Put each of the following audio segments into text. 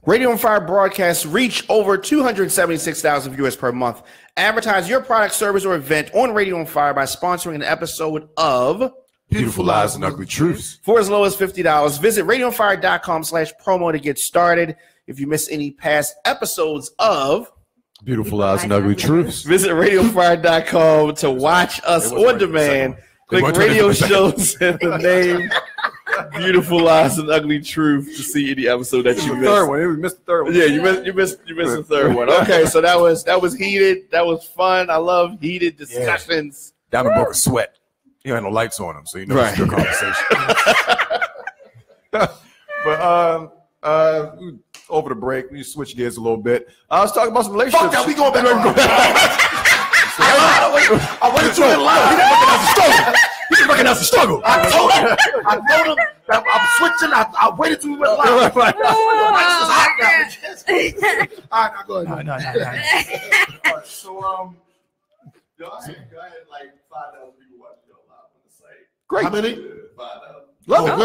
Radio on Fire broadcasts reach over 276,000 viewers per month. Advertise your product, service, or event on Radio on Fire by sponsoring an episode of Beautiful Lies and Ugly Truths for as low as $50. Visit radioonfire.com/promo to get started. If you miss any past episodes of Beautiful Lies and Ugly Truths, visit radioonfire.com to watch us on demand. Click radio shows and the name Beautiful Lies and Ugly Truth to see any episode that you missed. Third one. We missed the third one. Yeah, you missed the third one. Okay, so that was heated. That was fun. I love heated discussions. Yeah. Diamond broke a sweat. He had no lights on him, so you know it's a good conversation. But over the break, we switch gears a little bit. I was talking about some relationships. Fuck that, we going back. I waited too long. He didn't recognize the struggle. I told him that I'm switching. I waited till we went live. All right, now go ahead. No. All right, so y'all had like 5,000 people watching y'all live on the site. Great. How many? 5,000. Love it,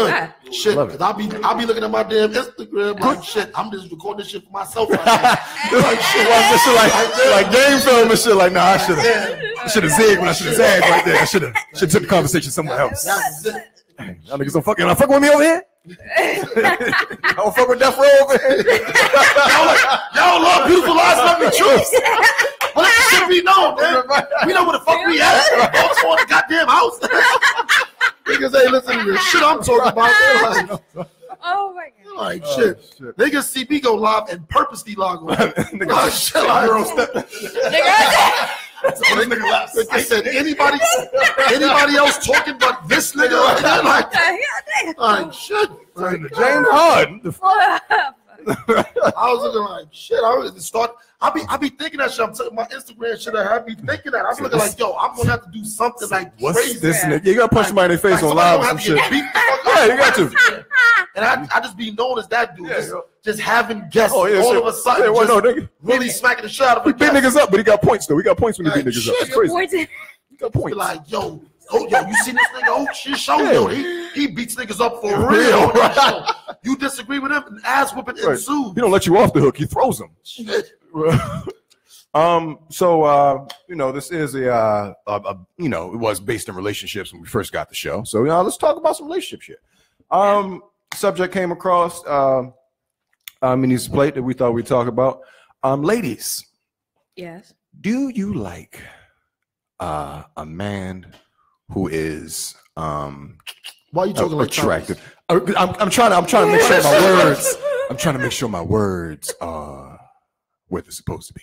good. Shit, because I'll be looking at my damn Instagram like shit. I'm just recording this shit for myself right now. Like shit, like game film and shit. Like, nah, I should have zigged when I should have zagged right there. I should have took the conversation somewhere else. Y'all niggas don't fucking fuck with me over here. Y'all fuck with Death Row over here. Y'all love Beautiful Lies and Ugly Truths. Well, that shit be known, man. We know where the fuck we at. Folks on the goddamn house. Niggas ain't listening to the shit I'm talking about. Like, oh my god. Like shit. Niggas see me go live and purposely log on. Niggas shit like girl step. I said anybody else talking but this nigga right now? Like shit. Like James Harden. I was looking like shit. I be thinking that shit. I'm taking my Instagram shit. I be thinking that. I'm looking like, yo, I'm gonna have to do something like what's crazy. This nigga? You gotta punch somebody in their face on live or some shit. Yeah, you got to. And I just be known as that dude. Just having guests all of a sudden. Really smacking the shot of a guest. He beat niggas up, but he got points though. He got points when he beat niggas up. It's crazy. He got points. Like, yo, you seen this nigga? Oh, shit, show yo. He beats niggas up for real. Right. You disagree with him, and ass whooping ensues. He don't let you off the hook. He throws them. Shit. So this is a it was based in relationships when we first got the show. So let's talk about some relationship shit. Subject came across Minnie's plate that we thought we'd talk about. Ladies. Yes. Do you like a man who is why are you talking like attractive? I'm trying to make sure my words. I'm trying to make sure my words are where they're supposed to be.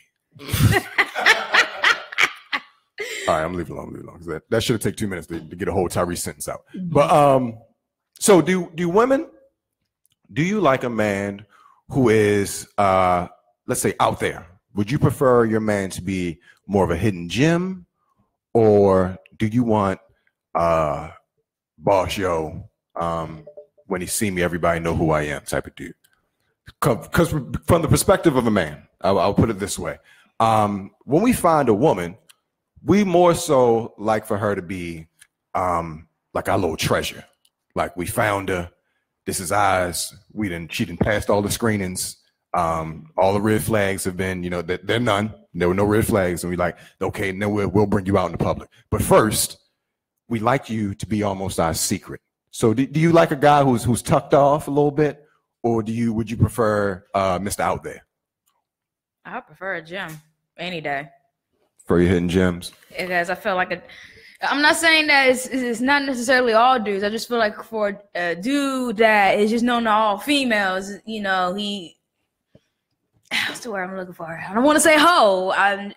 All right, I'm leaving alone. Because that should have taken 2 minutes to get a whole Tyrese sentence out. But so do women? Do you like a man who is let's say out there? Would you prefer your man to be more of a hidden gem, or do you want boss yo? When he see me, everybody know who I am type of dude. Because from the perspective of a man, I'll put it this way. When we find a woman, we more so like for her to be like our little treasure. Like we found her, this is ours. She done passed all the screenings. All the red flags have been, they're none. There were no red flags. And we like, okay, now we'll bring you out in the public. But first, we like you to be almost our secret. So do you like a guy who's tucked off a little bit, or would you prefer Mr. Out There? I prefer a gem any day. For your hidden gems? Because I feel like I'm not saying that it's not necessarily all dudes. I just feel like for a dude that is just known to all females, what's the word I'm looking for? I don't want to say hoe. I'm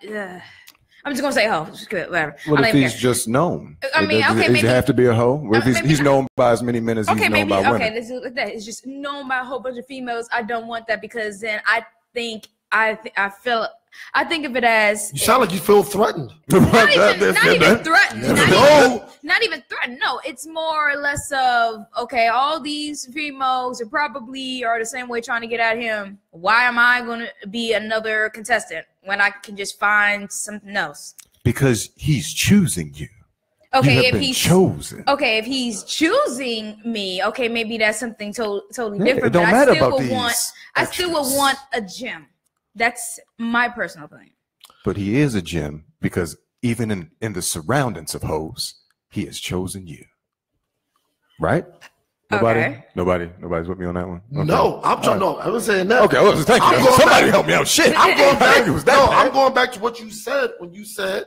just gonna say hoe. Whatever. What if he's just known? I mean, okay, maybe. Does it have to be a hoe? What if he's known by as many men as he's known by women? Okay, it's just known by a whole bunch of females. I don't want that because then I think of it as you sound like you feel threatened. Not even threatened. Not even threatened. No, it's more or less of okay. All these females are the same way trying to get at him. Why am I going to be another contestant when I can just find something else? Because he's choosing you. Okay, if he's chosen. Okay, if he's choosing me, okay, maybe that's something totally different. It don't but matter I still about would these. I still would want a gem. That's my personal opinion. But he is a gem because even in the surroundings of hoes, he has chosen you. Right? Nobody's with me on that one. Okay. No, I'm trying. No, I was saying that. Okay, well, thank you. Somebody help me out. Shit, I'm going back. I'm going back to what you said when you said,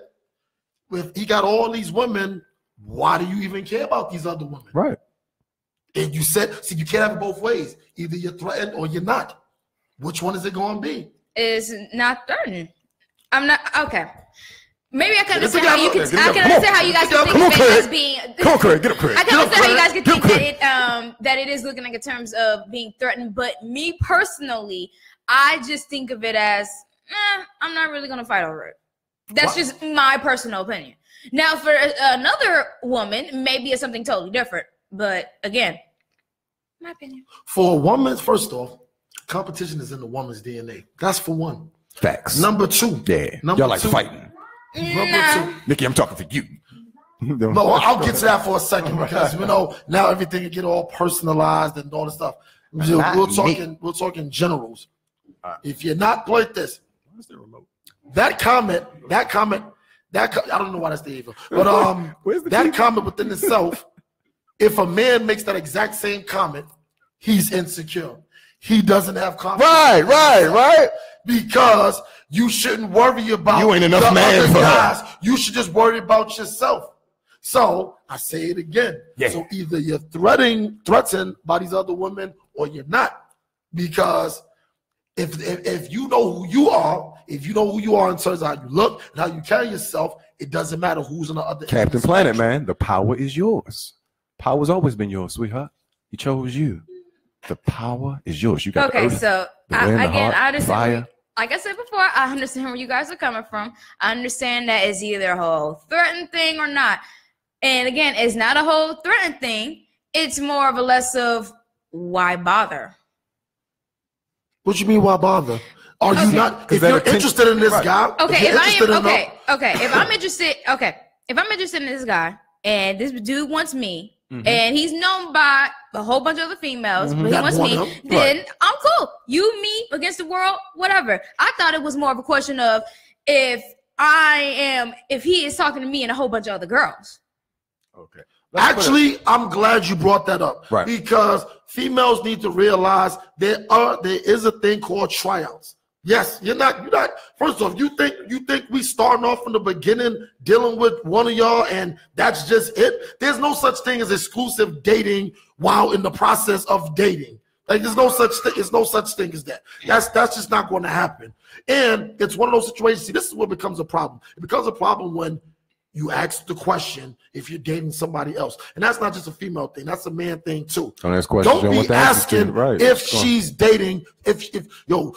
if he got all these women, why do you even care about these other women? Right. And you said, see, you can't have it both ways. Either you're threatened or you're not. Which one is it going to be? Is not threatened. I'm not. Okay. Maybe I can understand how you can. I can understand how you guys can think of it as being. Come on, Craig. Get up, Craig. I can understand how you guys can think that it is looking like in terms of being threatened. But me personally, I just think of it as, I'm not really gonna fight over it. That's just my personal opinion. Now, for another woman, maybe it's something totally different. But again, my opinion. For a woman, first off, competition is in the woman's DNA. That's for one. Facts. Number two. Yeah. Y'all like fighting. Number two. Nikki, I'm talking for you. No, I'll get to that for a second because now everything can get all personalized and all this stuff. We're talking generals. If you're not like this, that comment, I don't know why that's the evil, but that comment within itself, if a man makes that exact same comment, he's insecure. He doesn't have confidence. Right. Because you shouldn't worry about you ain't enough man for guys. You should just worry about yourself. So I say it again. Yeah. So either you're threatened by these other women or you're not. Because if you know who you are, in terms of how you look and how you carry yourself, it doesn't matter who's on the other end. Captain Planet, man, the power is yours. Power's always been yours, sweetheart. He chose you. The power is yours. You got okay. The earth, so the wind, the heart, I understand. fire. Like I said before, I understand where you guys are coming from. I understand that it's either a whole threatened thing or not. And again, it's not a whole threatened thing. It's more of a less of why bother. What you mean, why bother? Are you not? If you're interested in this guy, if I'm interested in this guy, and this dude wants me. Mm-hmm. And he's known by a whole bunch of other females, but he wants me, then I'm cool. You, me, against the world, whatever. I thought it was more of a question of if he is talking to me and a whole bunch of other girls. Okay. Actually, I'm glad you brought that up. Right. Because females need to realize there is a thing called tryouts. Yes, you're not. First off, you think we starting off from the beginning dealing with one of y'all and that's just it? There's no such thing as exclusive dating while in the process of dating. Like there's no such thing. There's no such thing as that. That's just not going to happen. And it's one of those situations. See, this is what becomes a problem. It becomes a problem when you ask the question if you're dating somebody else. And that's not just a female thing. That's a man thing too. Don't be asking if she's dating,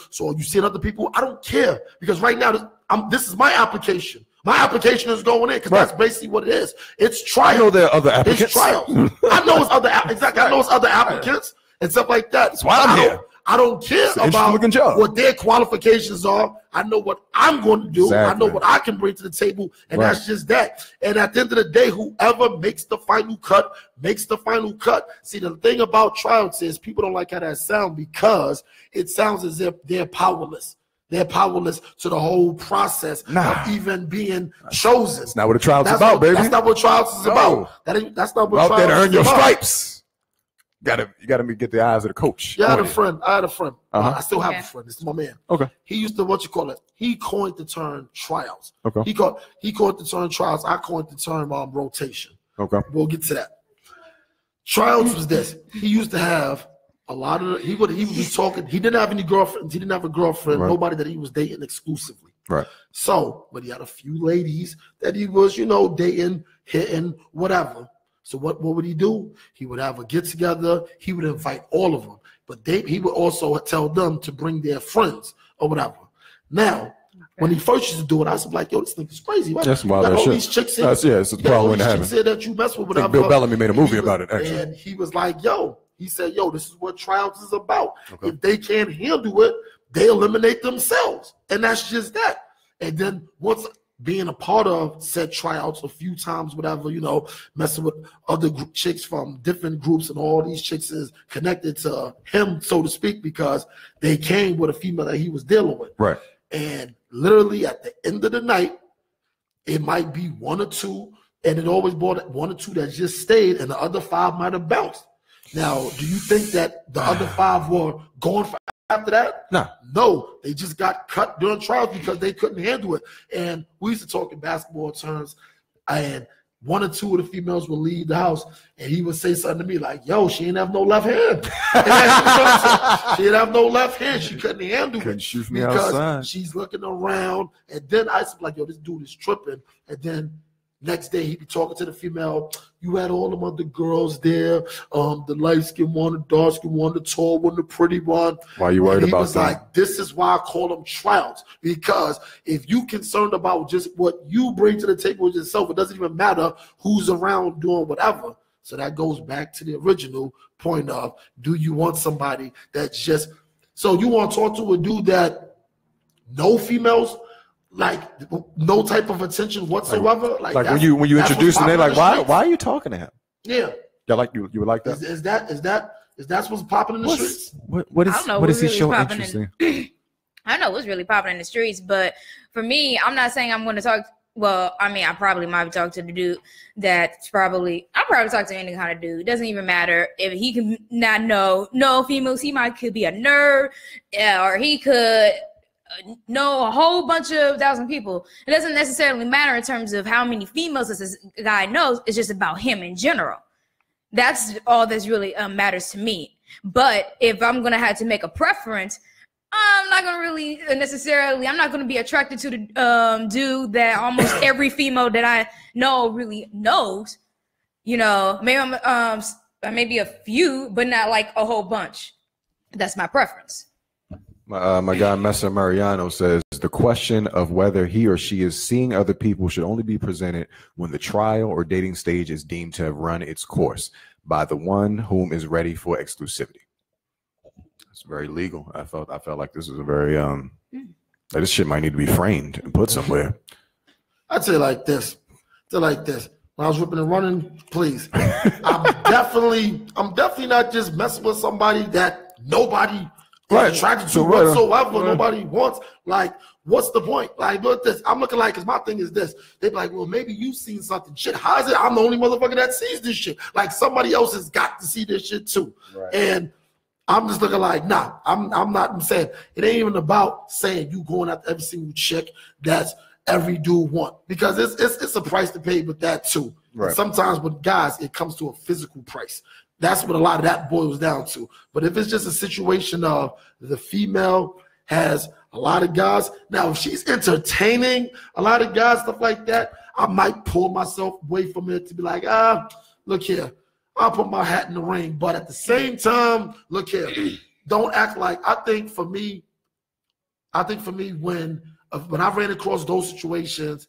so you seeing other people? I don't care. Because right now, this is my application. My application is going in because that's basically what it is. It's trial. I know there are other applicants. It's trial. I know it's other exactly. I know it's other applicants and stuff like that. That's why I'm here. I don't care about what their qualifications are. I know what I'm going to do. Exactly. I know what I can bring to the table, and that's just that. And at the end of the day, whoever makes the final cut makes the final cut. See, the thing about tryouts is people don't like how that sounds because it sounds as if they're powerless. They're powerless to the whole process of even being chosen. That's not what a trial is about, baby. That's not what trials is about. That's not what trials is about. Out there to earn your stripes. You gotta get the eyes of the coach. Yeah, I had a friend. I still have a friend. This is my man. Okay. He used to he coined the term trials. Okay. He coined the term trials. I coined the term rotation. Okay. We'll get to that. Trials was this. He used to have a lot of he would be talking. He didn't have any girlfriends. He didn't have a girlfriend, nobody that he was dating exclusively. Right. So, but he had a few ladies that he was, dating, hitting, whatever. So what would he do? He would have a get together. He would invite all of them, but he would also tell them to bring their friends or whatever. Now, when he first used to do it, I was like, "Yo, this thing is crazy." Right? That's wild. All these chicks here. It's a problem to have. That you mess with whatever. Bill Bellamy made a movie about it. Actually, and he was like, "Yo," he said, "Yo, this is what trials is about. Okay. If they can't handle it, they eliminate themselves, and that's just that." And then once being a part of said tryouts a few times, whatever, you know, messing with other chicks from different groups, and all these chicks is connected to him, so to speak, because they came with a female that he was dealing with. Right. And literally at the end of the night, it might be one or two, and it always brought one or two that just stayed, and the other 5 might have bounced. Now, do you think that the other 5 were gone for after that? No, they just got cut during trials because they couldn't handle it. And we used to talk in basketball terms, and 1 or 2 of the females would leave the house, and he would say something to me like, yo, she ain't have no left hand. She didn't have no left hand. She couldn't handle it shoot me because outside. she's looking around. And then I was like, yo, this dude is tripping. And then next day he'd be talking to the female. You had all them other girls there, the light-skinned one, the dark-skinned one, the tall one, the pretty one. Why are you worried about that? Like, this is why I call them trials, because if you concerned about just what you bring to the table with yourself, it doesn't even matter who's around doing whatever. So that goes back to the original point of, do you want somebody that's just, so you want to talk to a dude that no females, like no type of attention whatsoever. Like when you introduce him, they're like, why are you talking to him? Yeah. Yeah, like you would like that? Is that what's popping in the streets? What is he showing interesting? I don't know what's really popping in the streets, but for me, I'm not saying I'm going to talk. Well, I mean, I probably might talk to the dude I'll probably talk to any kind of dude. It doesn't even matter if he can not know no females. He could be a nerd, or he could know a whole bunch of 1,000 people. It doesn't necessarily matter in terms of how many females this guy knows. It's just about him in general. That's all that's really matters to me. But if I'm gonna have to make a preference, I'm not gonna really necessarily. I'm not gonna be attracted to the dude that almost every female that I know really knows. You know, maybe maybe a few, but not like a whole bunch. That's my preference. My guy Messer Mariano says the question of whether he or she is seeing other people should only be presented when the trial or dating stage is deemed to have run its course by the one whom is ready for exclusivity. It's very legal. I felt like this was a very this shit might need to be framed and put somewhere. I'd say like this. When I was ripping and running, please. I'm definitely not just messing with somebody that nobody attracted to whatsoever. Nobody wants. Like, what's the point? Like, look at this. I'm looking like, because my thing is this. They be like, well, maybe you've seen something. Shit, how is it I'm the only motherfucker that sees this shit? Like, somebody else has got to see this shit too. Right. And I'm just looking like, nah, I'm not. I'm saying it ain't even about saying you going after every single chick that's every dude want, because it's a price to pay with that too. Right. Sometimes with guys, it comes to a physical price. That's what a lot of that boils down to. But if it's just a situation of the female has a lot of guys, now if she's entertaining a lot of guys, stuff like that, I might pull myself away from it to be like, look here, I'll put my hat in the ring. But at the same time, look here, don't act like, I think for me, when I ran across those situations,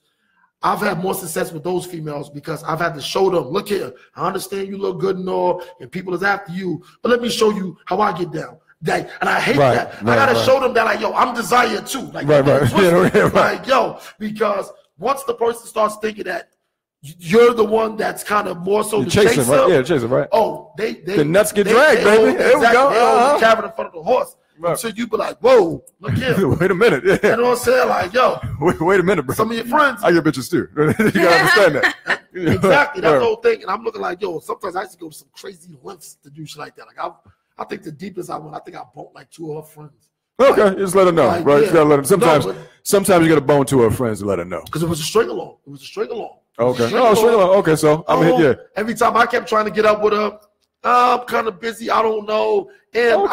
I've had more success with those females because I've had to show them, look here, I understand you look good and all, and people is after you, but let me show you how I get down. And I hate that. I gotta show them that, like, yo, I'm desired too. Like, like, yo, because once the person starts thinking that you're the one that's kind of more so the chaser, right? Yeah, chaser, right? Oh, the nuts get dragged, baby. There we go. They hold the cabin in front of the horse. Right. So you be like, whoa, look here. Wait a minute. Yeah. You know what I'm saying? Like, yo. Wait a minute, bro. Some of your friends. I get bitches too. You gotta understand that. Exactly. That's the whole thing. And I'm looking like, yo, sometimes I used to go to some crazy lengths to do shit like that. Like, I think the deepest I went, I think I bumped like 2 of her friends. Okay, like, just let her know, right? Yeah. You gotta let them. Sometimes you gotta bone to her friends and let her know. Because it was a string along. Okay. Okay, so I mean, yeah. Every time I kept trying to get up with her, I'm kind of busy. I don't know. And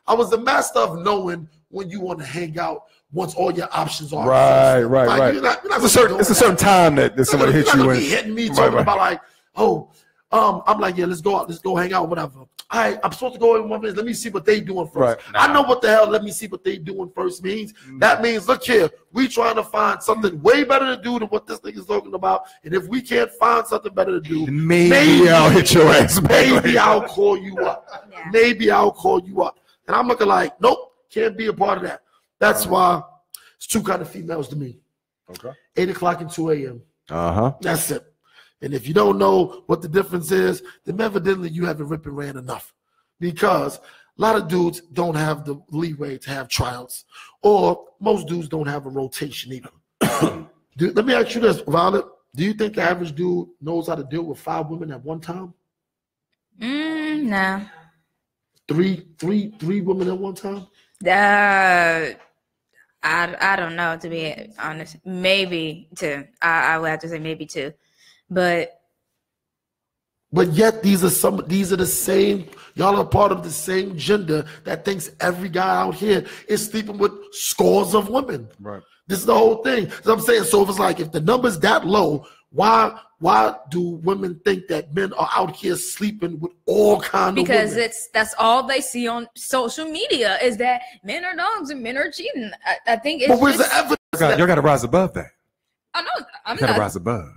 I was the master of knowing when you want to hang out once all your options are. Right. It's a certain time that somebody hits you. Be hitting me talking about like, I'm like, yeah, let's go out, let's go hang out, whatever. I'm supposed to go in 1 minute. Let me see what they doing first. Right. I know what the hell let me see what they doing first means. That means, look here, we trying to find something way better to do than what this thing is talking about. And if we can't find something better to do, maybe I'll hit your ass. Maybe I'll call you up. Yeah. Maybe I'll call you up. And I'm looking like, nope, can't be a part of that. That's why it's 2 kind of females to me. Okay. 8 o'clock and 2 a.m. Uh-huh. That's it. And if you don't know what the difference is, then evidently you haven't ripped and ran enough. Because a lot of dudes don't have the leeway to have tryouts. Or most dudes don't have a rotation either. Let me ask you this, Violet. Do you think the average dude knows how to deal with 5 women at one time? No. Three women at one time? I don't know, to be honest. Maybe 2. I would have to say maybe 2. But yet these are the same, y'all are part of the same gender that thinks every guy out here is sleeping with scores of women. Right. This is the whole thing. So I'm saying, so if it's like, if the number's that low, why do women think that men are out here sleeping with all kinds of women? Because that's all they see on social media is that men are dogs and men are cheating. I think it's but where's the evidence? Y'all got to rise above that. I know. I'm Got to not. rise above.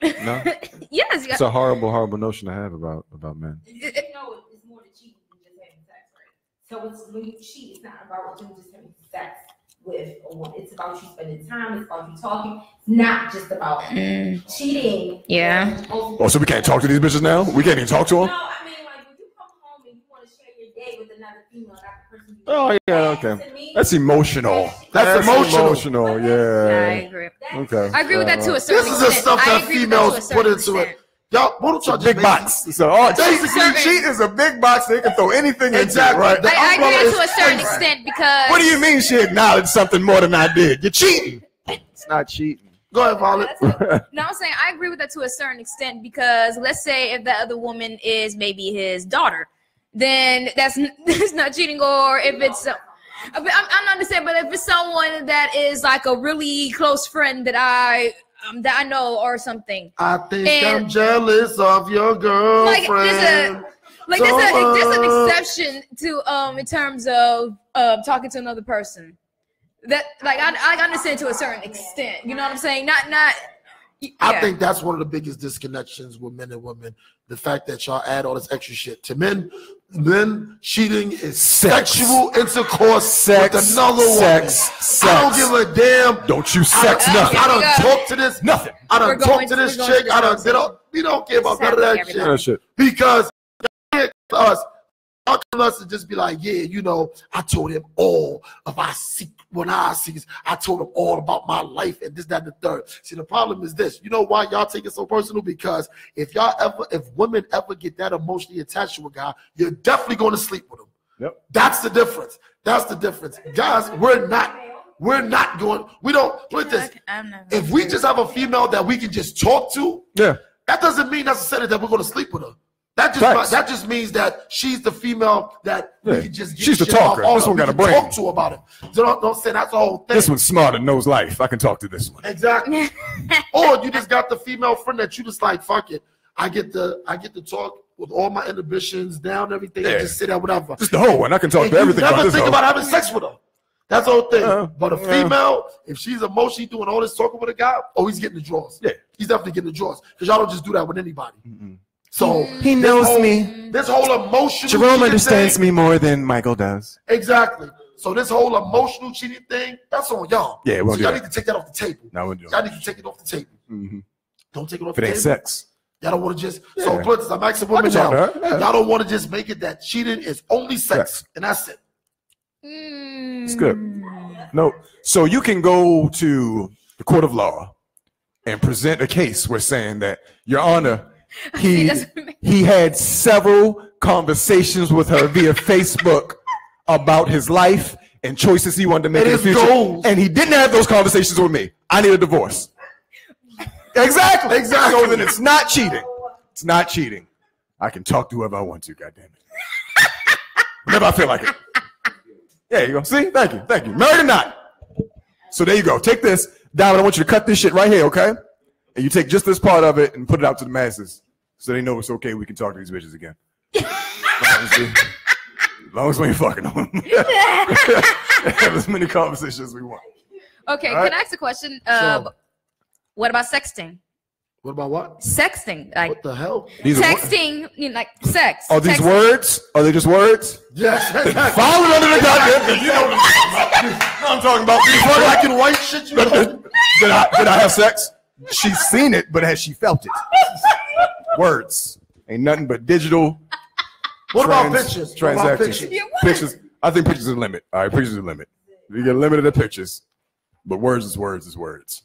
No? Yes. It's a horrible notion to have about men. It's more than cheating than just having sex, right? So it's when you cheat, it's not about you just having sex with a woman. It's about you spending time. It's about you talking. It's not just about cheating. Yeah. Oh, so we can't talk to these bitches now? We can't even talk to them? No, I mean, like when you come home and you want to share your day with another female, not the person. Oh, yeah, okay. That's emotional. That's emotional. I Yeah. agree. Okay. I agree with that to a certain This extent. is the stuff I that agree with that to a females certain put into extent. it. Y'all, why don't y'all just Big make- box. So, basically, certain- cheat is a big box. They can throw anything Exactly. into it, right? I agree umbrella to a is certain crazy. extent because. What do you mean she acknowledged something more than I did? You're cheating. It's not cheating. Go ahead, Violet. No, I'm saying I agree with that to a certain extent because let's say if the other woman is maybe his daughter, then that's not cheating. Or if it's, I'm not understanding, but if it's someone that is like a really close friend that I know or something, I think And- I'm jealous of your like girlfriend. there's an exception to in terms of talking to another person. That like I understand to a certain extent. You know what I'm saying? Not. Yeah. I think that's one of the biggest disconnections with men and women. The fact that y'all add all this extra shit to men. Men cheating is Sex. sexual intercourse Sex, with another sex, woman. I don't sex. give a damn. Don't you sex nothing. I done Yeah. talked to this. Nothing. I done We're talked going to this to chick. the I done conversation. did all. We don't care about This none of that happens shit. That shit. Because us, y'all come us to just be like, yeah, you know, I told him all of our secret. When I told him all about my life and this, that, and the third. See, the problem is this. You know why y'all take it so personal? Because if women ever get that emotionally attached to a guy, you're definitely going to sleep with him. Yep. That's the difference. That's the difference. Guys, we're not going, we don't, put this. If we just have a female that we can just talk to, Yeah. that doesn't mean necessarily that we're going to sleep with her. Facts. That just means that she's the female that Yeah. we can just get She's the shit off talker. on This her. one We got a can brain. talk to about it. So don't say that's the whole thing. This one's smart and knows life. I can talk to this one. Exactly. Or you just got the female friend that you just like, fuck it. I get to talk with all my inhibitions down, everything, Yeah. and just sit there, whatever. Just the whole one. I can talk And to you everything never about this think hoe. about having sex with her. That's the whole thing. But a yeah. female, if she's emotionally doing all this talking with a guy, he's getting the draws. Yeah. He's definitely getting the draws. Because y'all don't just do that with anybody. So He knows me. This whole emotional Jerome cheating understands thing, me more than Michael does. Exactly. So this whole emotional cheating thing, that's on y'all. Yeah, we won't so do y'all that. need to take that off the table. No, we'll do Y'all it. need to take it off the table. Mm-hmm. Don't take it off If the it table. ain't sex. Y'all don't want to just so Yeah. for instance, I'm asking women talk now. to her, yeah. Y'all don't want to just make it that cheating is only sex and that's it. It's good. No. So you can go to the court of law and present a case where saying that, Your Honor, he had several conversations with her via Facebook about his life and choices he wanted to make And in the his future. goals. And he didn't have those conversations with me. I need a divorce. Exactly. So then it's not cheating. It's not cheating. I can talk to whoever I want to, goddammit. Whenever I feel like it. There you go. See? Thank you. Thank you. Married or not. So there you go. Take this. Diamond, I want you to cut this shit right here, okay? And you take just this part of it and put it out to the masses so they know it's okay. We can talk to these bitches again. As long as we ain't fucking them. Have as many conversations as we want. Okay, All right. can I ask a question? Sure. What about sexting? What about what? Sexting, like What the hell? These are texting, you know, like sex. Are these Texting. words? Are they just words? Yes. Follow it under the goddamn. You know what I'm talking about. Black and white shit you know. Did I have sex? She's seen it, but has she felt it? Words ain't nothing but digital. What about pictures? Transactions. Pictures. I think pictures are the limit. All right, pictures are the limit. You get limited at pictures, but words is words.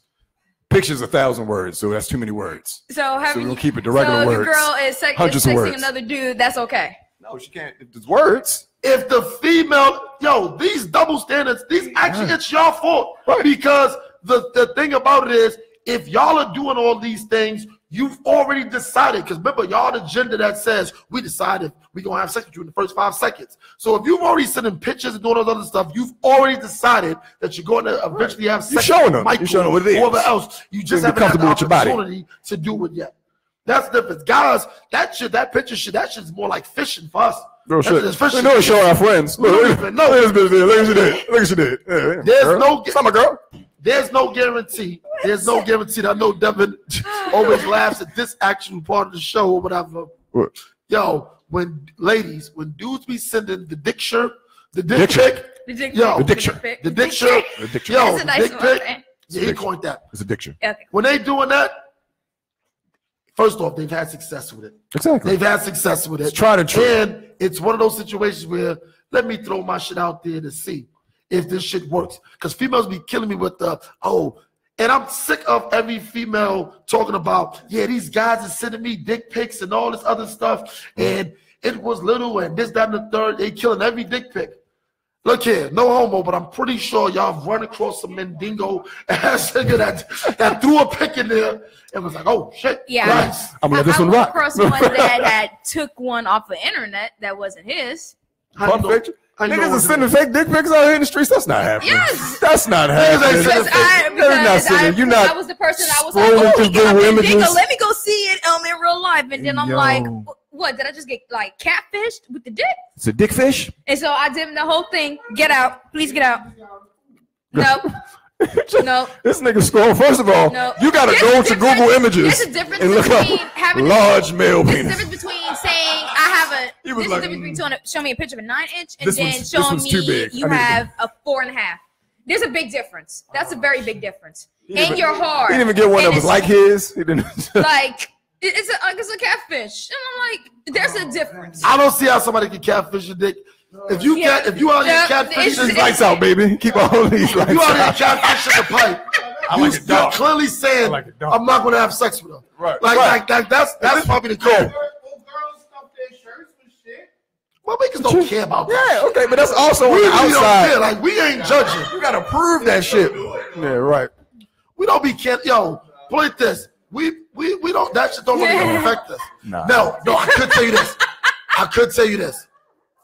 Pictures 1,000 words, so that's too many words. So we're gonna keep it to regular words. So the girl is texting another dude. That's okay. No, she can't. If there's words. If the female, these double standards, it's your fault. Right. Because the thing about it is, if y'all are doing all these things, you've already decided. Because remember, y'all the gender that says, we decided we're going to have sex with you in the first 5 seconds. So if you've already sending pictures and doing all this other stuff, you've already decided that you're going to eventually have sex with Michael, you're showing them what it is. Whoever else. You just haven't had the opportunity to do it yet. That's the difference. Guys, that shit's more like fishing for us. Real shit. We know it's showing our friends. Look at she did. There's no girl. There's no guarantee. There's no guarantee. I know Devin always laughs at this actual part of the show or whatever. What? Yo, when dudes be sending the dick shirt, the dick pic, the dick shirt, the dick pic, yeah, he coined that. It's a dick shirt. Okay. When they doing that, first off, they've had success with it. Exactly. They've had success with it. It's tried and true. And it's one of those situations where let me throw my shit out there to see if this shit works. Because females be killing me with and I'm sick of every female talking about, these guys are sending me dick pics and all this other stuff. And it was little and this, that, and the third. They killing every dick pic. Look here, no homo, but I'm pretty sure y'all have run across some Mendingo ass nigga that threw a pic in there and was like, oh shit. Yeah. Nice. I'm gonna let this one rock. I run across one that had took one off the internet that wasn't his. Niggas are sending fake dick pics out here in the streets. That's not happening. Yes. That's not happening. I was the person I was like, oh, he got Mendingo. Let me go see it in real life. And then I'm like, what? Did I just get like catfished with the dick? It's a dick fish. And so I did the whole thing. Get out. Please get out. Nope. No. This nigga scroll. First of all, you gotta go to Google Images and look up large male penis. There's a difference between saying I have a. There's a difference between showing me a picture of a 9-inch and then showing me you have a 4.5. There's a big difference. That's a very big difference. And you're hard. He didn't even get one that was like his. He didn't. Like it's a catfish. And I'm like, there's a difference. I don't see how somebody can catfish a dick. If you out here catfishing, lights out, baby. Keep all these lights out. You out here catfishing the pipe. You're clearly saying I'm not going to have sex with her. Right. Like that's probably the code. Girls stuff their shirts with shit. Well, niggas don't care about that. Yeah, okay, but that's also on the outside. Like we ain't judging. You gotta prove that shit. Yeah, right. We don't be yo. Point this. We don't. That shit don't really affect us. No. I could tell you this.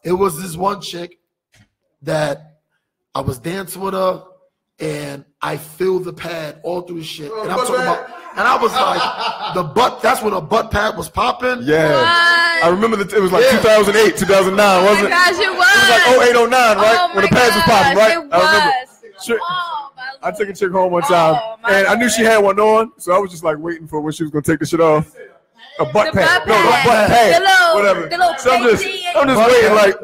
It was this one chick that I was dancing with her, and I filled the pad all through the shit. And I'm talking about, and I was like, the butt. That's when the butt pad was popping. Yeah, I remember it was like 2008, 2009, wasn't it? Gosh, it was. It was like 08, 09, right? When the pads was popping, right? It was. I remember. I took a chick home one time, and I knew she had one on, so I was just like waiting for when she was gonna take the shit off. A butt pad. No, a butt pad. Whatever. So I'm just waiting, like,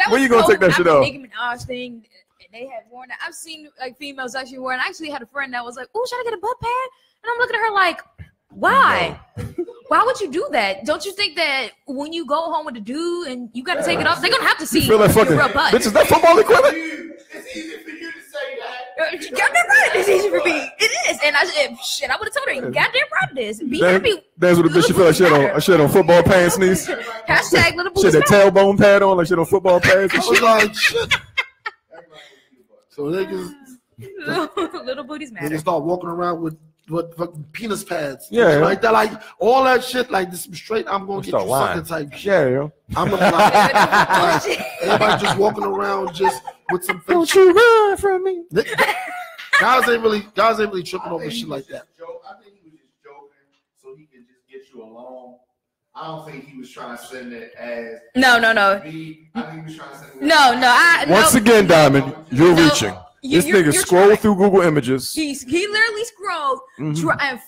when you gonna take that shit off? Nicki Minaj thing, and they had worn that. I've seen like females actually wearing. I actually had a friend that was like, "Oh, should I get a butt pad?" And I'm looking at her like, "Why? Why would you do that? Don't you think that when you go home with a dude and you got to take it off, they're gonna have to see your real butt?" Bitch, is that football equipment? It's easy for you to say that. Goddamn right, it's easy for me. It is, and I would have told her, goddamn right it is. Be happy. That's what a bitch feel like shit on football pants, niece. Hashtag little booties. Shit, that tailbone pad on, like shit on football pads and shit. Like shit. So niggas, little booties matter. Niggas start walking around with fucking penis pads. Yeah, like that, like all that shit. Like this straight, I'm gonna get you sucking type shit. Yeah, yo. I'm gonna like everybody just walking around just with some. Don't you run from me. Guys ain't really tripping over shit like that. I think he was just joking so he could just get you along. I don't think he was trying to send it as No. me. I think he was trying to send it No. Once again, Diamond, you're reaching. This nigga scrolled through Google Images. He literally scrolled and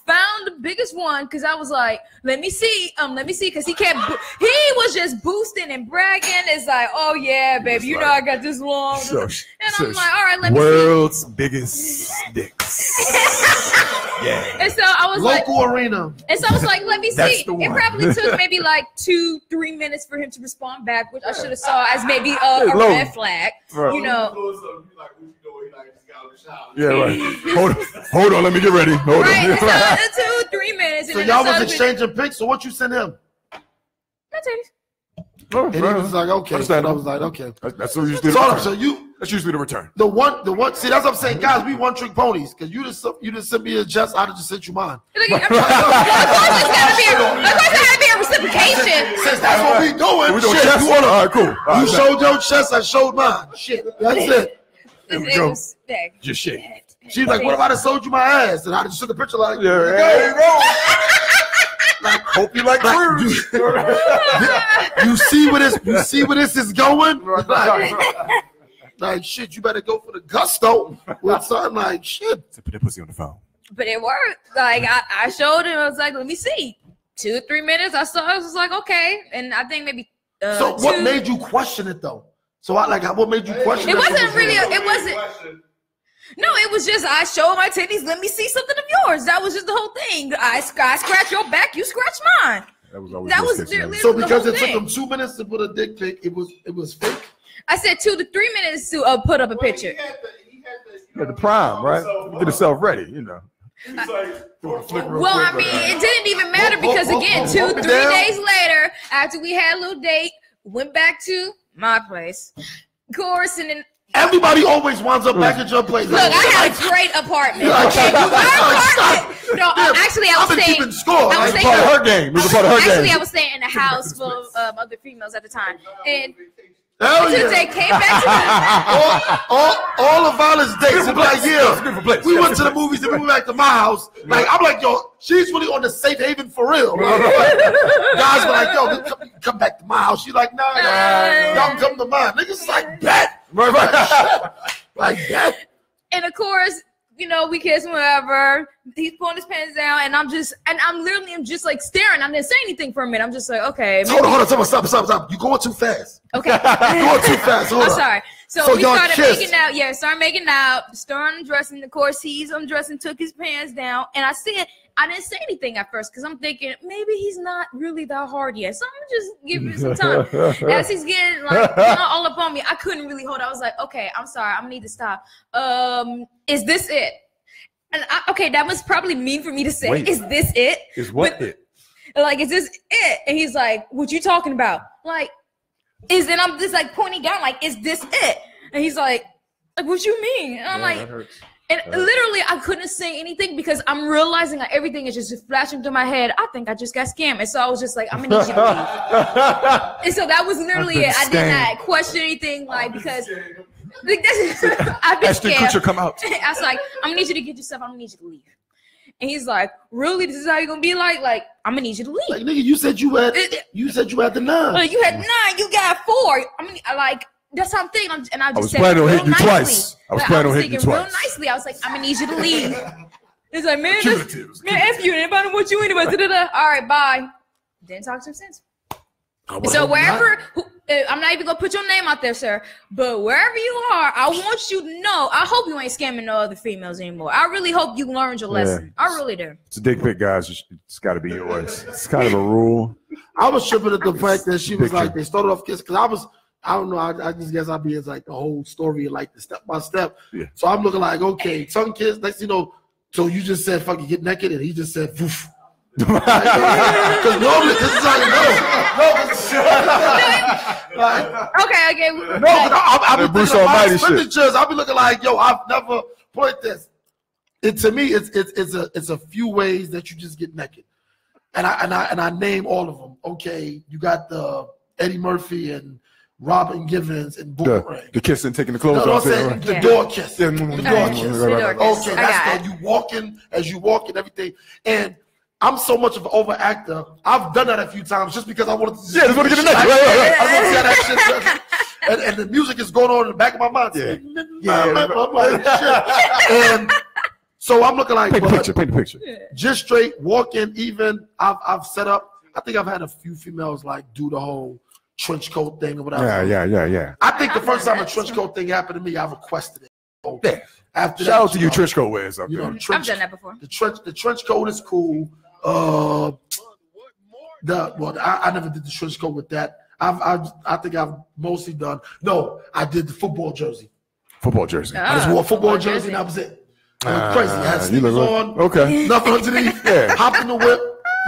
found the biggest one because I was like, let me see, because he was just boosting and bragging. It's like, oh yeah, baby, you know I got this long, and I'm like, all right, let me see. World's biggest dicks. Yeah. And so I was local arena. And so I was like, let me That's see. the It one. probably took maybe like 2-3 minutes for him to respond back, which I should have saw as maybe a red flag. Right. You know. Yeah, right. Hold on, let me get ready. Hold Right. on. So 2-3 minutes. So y'all was exchanging pics. So what you sent him? That's it. And he was like, okay. And I was like, okay. That's usually that's usually the return. The one. See, that's what I'm saying, guys. We one trick ponies because you just sent me a jest. I just sent you mine. Of course, it's gotta be a reciprocation. Since that's what we doing. We doing Shit, chest? you wanna? All right, cool. You showed your chest. I showed mine. Shit, that's it. It was Just shit. She's like, what if I just sold you my ass? And I just took the picture like, Yeah, there you go. Like, hope you like cruise. You see where this is going? Like shit, you better go for the gusto with something like shit. Put that pussy on the phone. But it worked. Like I showed him. I was like, let me see. 2-3 minutes. I saw. I was like, okay. And I think maybe. So what made you question it though? So what made you question it? It wasn't really. It wasn't. No, it was just I showed my titties. Let me see something of yours. That was just the whole thing. I scratch your back. You scratch mine. That was always literally so the because whole it took thing. them 2 minutes to put a dick pic, it was fake. I said 2 to 3 minutes to put up a picture. You had the prime, right? Get yourself ready, you know. Well, I mean, it didn't even matter because again, 2-3 days later, after we had a little date, went back to my place. Of course, and then Everybody always winds up back at your place. look, I had a great apartment. Okay, no, actually, I was staying. Score. I was Part of her game. It was a part of her Actually, game. I was staying in a house full of other females at the time, and Hell yeah. they came back to me. all of Violet's dates. It's like, Beautiful place. we went to the movies and we went back to my house. Like, I'm like, yo, she's really on the safe haven for real. Guys were like, yo, come back to my house. She's like, nah, y'all can come to mine. Niggas like, bet. Like that. And of course, you know, we kiss whatever. He's pulling his pants down, and I'm literally just like staring. I didn't say anything for a minute. I'm just like, okay. Hold on, stop. You're going too fast. Okay. You're going too fast. Hold I'm on. sorry. So we y'all started kissed. making out. Yeah, started making out. Started undressing. Of course, he's undressing, took his pants down, and I didn't say anything at first because I'm thinking maybe he's not really that hard yet. So I'm gonna just give him some time. As he's getting like all up on me, I couldn't really hold. I was like, okay, I'm sorry, I'm gonna need to stop. Is this it? And okay, that was probably mean for me to say. Wait. Is this it? Is what it? Like, is this it? And he's like, what you talking about? Like, and I'm just like pointing down, like, is this it? And he's like, what you mean? And I'm like, and literally I couldn't say anything because I'm realizing that everything is just flashing through my head. I think I just got scammed. And so I was just like, I'm gonna need you to leave. And so that was literally it. I did not question anything, like, because I've been Ashton scared. Kutcher come out. I was like, I'm gonna need you to get yourself. I'm gonna need you to leave. And he's like, really? This is how you're gonna be like? Like, I'm gonna need you to leave. Like, nigga, you said you had the 9. Like, you had 9, you got 4. I mean, like, that's how I'm thinking. And I just said planning on real hitting you nicely. twice. I was planning on hitting you thinking real twice. nicely. I was like, I'm gonna need you to leave. He's like, man, Cumulative. man, F you. Anybody want you anyway? Da-da-da. All right, bye. Didn't talk to him since. So wherever, I'm not even gonna put your name out there, sir, but wherever you are, I want you to know. I hope you ain't scamming no other females anymore. I really hope you learned your lesson. I really do. It's a dick pic, guys. It's got to be yours. It's kind of a rule. I was tripping at the fact that she was like, they started off kissing because I don't know. I just guess I'd be as like the whole story, like the step by step. Yeah. So I'm looking like, okay, tongue kiss. Next, you know, so you just said fucking get naked, and he just said, "Woof." Because normally this is how you know. Okay. No, but I be Bruce thinking of my Almighty shit. expenditures. I be looking like, yo, I've never played this. To me, it's a few ways that you just get naked, and I name all of them. Okay, you got the Eddie Murphy and Robin Givens and Boomerang. The kissing, taking the clothes No, off. I'm saying the Yeah. door kiss. Yeah. The door Right. kiss. The door kiss. Okay, I got that's the you walk and everything. And I'm so much of an overactor. I've done that a few times just because I wanted to. Yeah, just want to get the next. I want to see how that shit does. and the music is going on in the back of my mind. I'm like, shit. And so I'm looking like, paint the picture. Just straight walking. Even I've set up. I think I've had a few females like do the whole trench coat thing or whatever. Yeah. I think the first time a trench coat thing happened to me, I requested it. Yeah. After Shout that, out to you, trench coat wears up you there. know, the trench, I've done that before. The trench coat is cool. I never did the trench coat with that. I think I've mostly done. No, I did the football jersey. Football jersey. I just wore a football jersey and that was it. I went crazy. I had You sneakers look on. okay. Nothing underneath. Yeah. Hopped in the whip.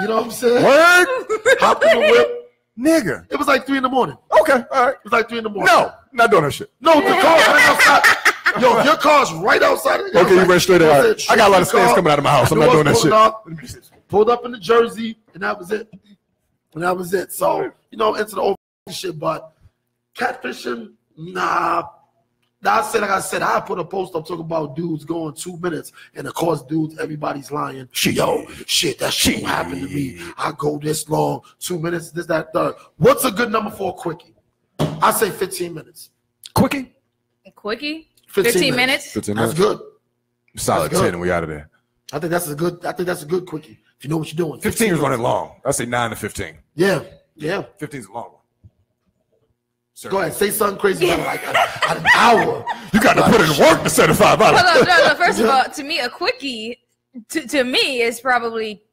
You know what I'm saying? Word, Hopped in the whip. nigga. It was like 3 a.m. Okay, all right. It was like 3 a.m. No, not doing that shit. No, the car's right outside. Yo, your car's right outside. Okay, you went straight out. I got a lot of stairs coming out of my house. I'm not doing that shit. Pulled up in the Jersey, and that was it. So, you know, into the old shit, but catfishing, nah. Like I said, I put a post up talking about dudes going 2 minutes, and of course, dudes, everybody's lying. Yo, shit, that shit happened to me. I go this long, 2 minutes, this, that, third. What's a good number for a quickie? I say 15 minutes. Quickie? 15 minutes? 15 That's minutes. good. Solid That's good. 10 and we out of there. I think that's a good quickie. If you know what you're doing. 15 is running long. I say 9 to 15. Yeah. 15 is a long one. Sir. Go ahead, say something crazy about like an hour. You got to put in work to set a $5. No, first of all, to me, a quickie, to me, is probably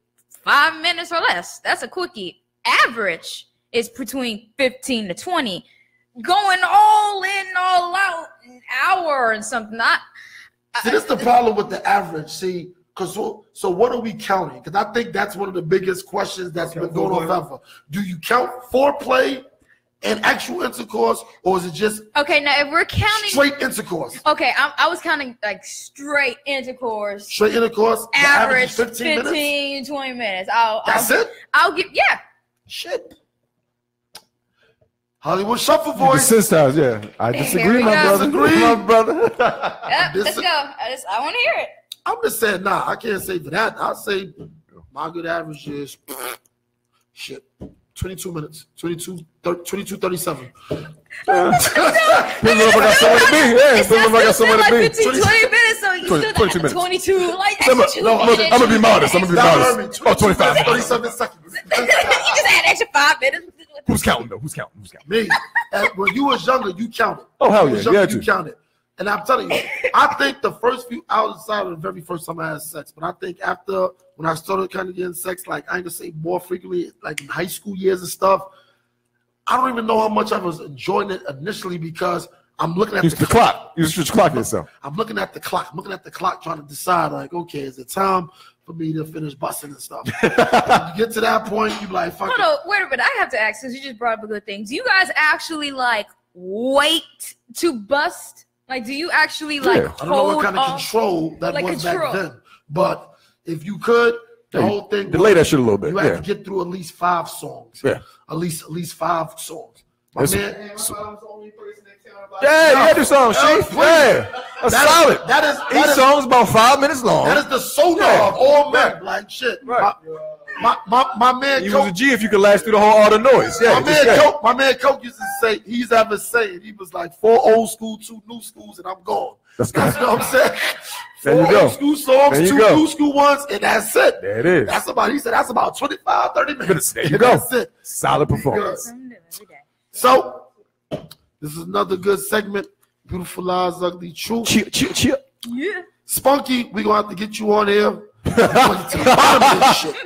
5 minutes or less. That's a quickie. Average is between 15 to 20. Going all in, all out, an hour and something. See, that's the problem with the average. See, because so what are we counting? Because I think that's one of the biggest questions that's been going on forever. Do you count foreplay and actual intercourse, or is it just okay? Now, if we're counting straight intercourse, okay, I was counting like straight intercourse. Straight intercourse, Average 15 minutes? 20 minutes. I'll give Shit. Hollywood Shuffle voice. Sisters, yeah. I disagree, we my go. brother. Disagree. My brother. Yep, let's go. I want to hear it. I'm just saying, nah, I can't say for that. I'll say my good average is shit. 22 minutes. 22:37. Depends if I got somewhere to be. Yeah, depends if I got somewhere to be. 15, 20 minutes, so you 20 still 22 got minutes. 22, like I'm gonna be modest. I'm gonna be modest. Oh, 25. 37 seconds. you just had extra 5 minutes. Who's counting though? Who's counting? Me. When you was younger, you counted. Oh, hell When you yeah. was Yeah, younger, too. you counted. And I'm telling you, I think the first few outside of the very first time I had sex, but I think after when I started kind of getting sex, like I ain't gonna say more frequently, like in high school years and stuff, I don't even know how much I was enjoying it initially because I'm looking at the clock. You just clock yourself. I'm looking at the clock. I'm looking at the clock trying to decide, like, okay, is it time for me to finish busting and stuff? You get to that point, you be like, fuck Hold on, wait a minute. I have to ask, because you just brought up a good thing. Do you guys actually like wait to bust? Like, do you actually like I don't know what hold kind of off? control that Like was control. back then. But if you could, the whole thing Delay that shit a little bit. you had Yeah. to get through at least 5 songs. Yeah. At least 5 songs. My That's- man, And my mom's the only person that counted about Yeah, you had your song, Chief. please. Yeah. That's solid. Each That is song's about 5 minutes long. that is the sonar Yeah. of all men. Like shit. Right. My man You Coke, was a G if you could last through the whole all the noise. Yeah, my man Coke used to say, he's ever saying, he was like 4 old school, 2 new schools, and I'm gone. That's That's what I'm saying. There you 4 go. old school songs, There you 2 go. new school ones, and that's it. There it is. He said that's about 25, 30 minutes. There you go. That's it. Solid performance. So, this is another good segment. Beautiful Lies, Ugly Truth. Cheer. Yeah. Spunky, we're going to have to get you on here. We're going to the bottom of this shit.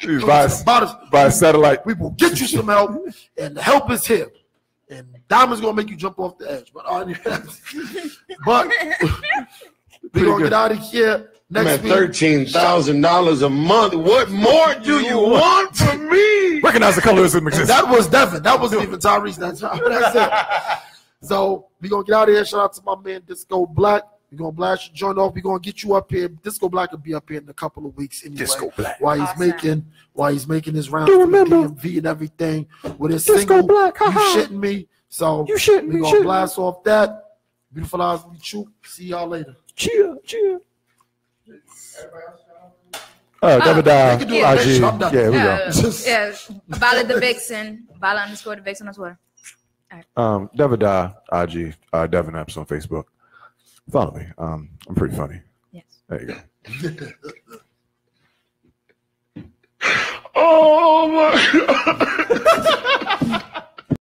We're going to the bottom. By satellite. We will get you some help, and the help is here. And Diamond's going to make you jump off the edge. But we're going to get out of here I'm next at week. $13,000 a month. What more do you want from me? Recognize the colorism exists. That was Devin. That wasn't even Tyrese that time. That's it. So we're going to get out of here. Shout out to my man Disco Black. We're going to blast your joint off. We're going to get you up here. Disco Black will be up here in a couple of weeks anyway. Disco Black. While Awesome. he's making his round Do for the remember DMV and everything with his Disco single, Black, You haha. Shitting Me. So You shitting we're me, going to shitting blast off that. Beautiful Eyes of the Truth. See y'all later. Cheer. Never die. You can do it. IG. I'm done. Yeah, we go. Yeah, Bala the Vixen. Bala _ the Vixen on Twitter. Devada IG, Devin Epps on Facebook. Follow me. I'm pretty funny. Yes. There you go. Oh my God.